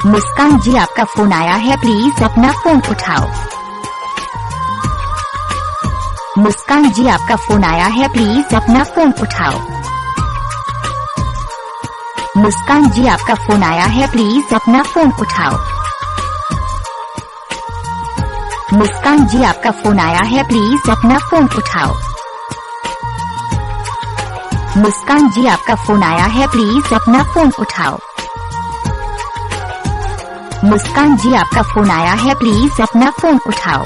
मुस्कान जी, आपका फोन आया है, प्लीज अपना फोन उठाओ। मुस्कान जी, आपका फोन आया है, प्लीज अपना फोन उठाओ। मुस्कान जी, आपका फोन आया है, प्लीज अपना फोन उठाओ। मुस्कान जी, आपका फोन आया है, प्लीज अपना फोन उठाओ। मुस्कान जी, आपका फोन आया है, प्लीज अपना फोन उठाओ। मुस्कान जी, आपका फोन आया है, प्लीज अपना फोन उठाओ।